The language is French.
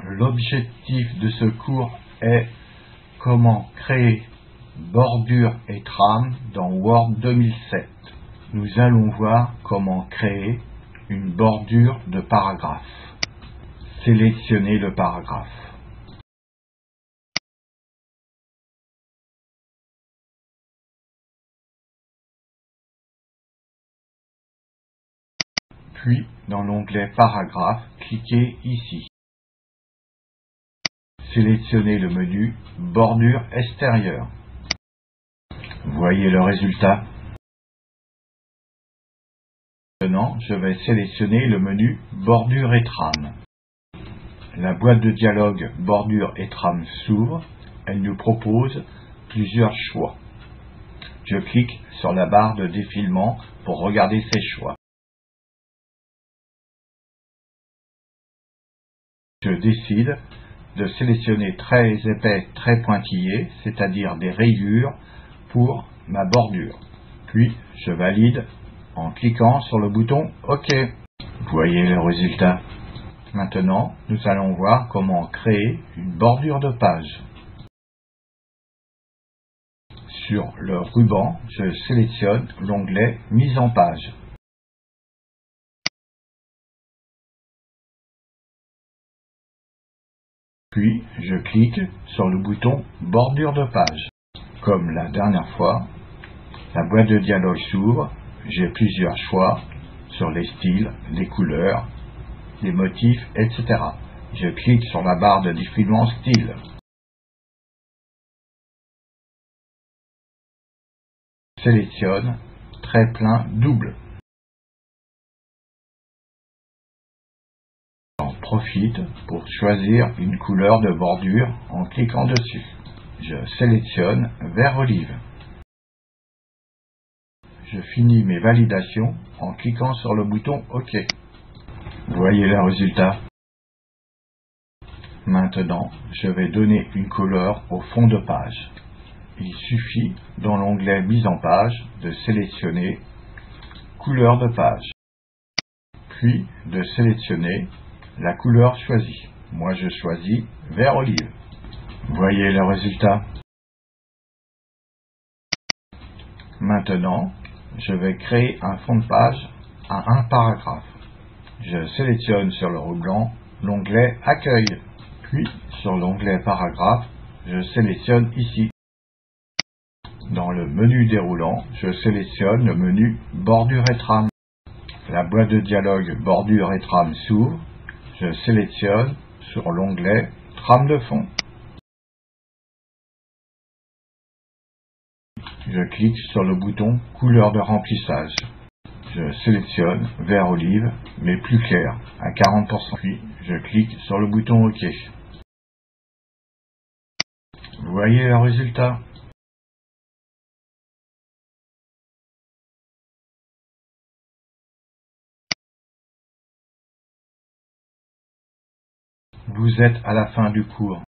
L'objectif de ce cours est comment créer bordure et trame dans Word 2007. Nous allons voir comment créer une bordure de paragraphe. Sélectionnez le paragraphe. Puis, dans l'onglet Paragraphe, cliquez ici. Sélectionnez le menu Bordure extérieure. Voyez le résultat. Maintenant, je vais sélectionner le menu Bordure et trame. La boîte de dialogue Bordure et trame s'ouvre. Elle nous propose plusieurs choix. Je clique sur la barre de défilement pour regarder ces choix. Je décide de sélectionner très épais, très pointillés, c'est-à-dire des rayures pour ma bordure. Puis, je valide en cliquant sur le bouton OK. Voyez le résultat. Maintenant, nous allons voir comment créer une bordure de page. Sur le ruban, je sélectionne l'onglet Mise en page. Puis, je clique sur le bouton Bordure de page. Comme la dernière fois, la boîte de dialogue s'ouvre. J'ai plusieurs choix sur les styles, les couleurs, les motifs, etc. Je clique sur la barre de défilement style. Sélectionne trait plein double. J'en profite pour choisir une couleur de bordure en cliquant dessus. Je sélectionne vert olive. Je finis mes validations en cliquant sur le bouton OK. Voyez le résultat. Maintenant, je vais donner une couleur au fond de page. Il suffit, dans l'onglet Mise en page, de sélectionner Couleur de page, puis de sélectionner la couleur choisie. Moi, je choisis vert olive. Voyez le résultat. Maintenant, je vais créer un fond de page à un paragraphe. Je sélectionne sur le ruban l'onglet Accueil, puis sur l'onglet Paragraphe, je sélectionne ici. Dans le menu déroulant, je sélectionne le menu Bordure et trame. La boîte de dialogue Bordure et trame s'ouvre. Je sélectionne sur l'onglet Trame de fond. Je clique sur le bouton Couleur de remplissage. Je sélectionne vert olive, mais plus clair, à 40%. Puis, je clique sur le bouton OK. Vous voyez le résultat. Vous êtes à la fin du cours.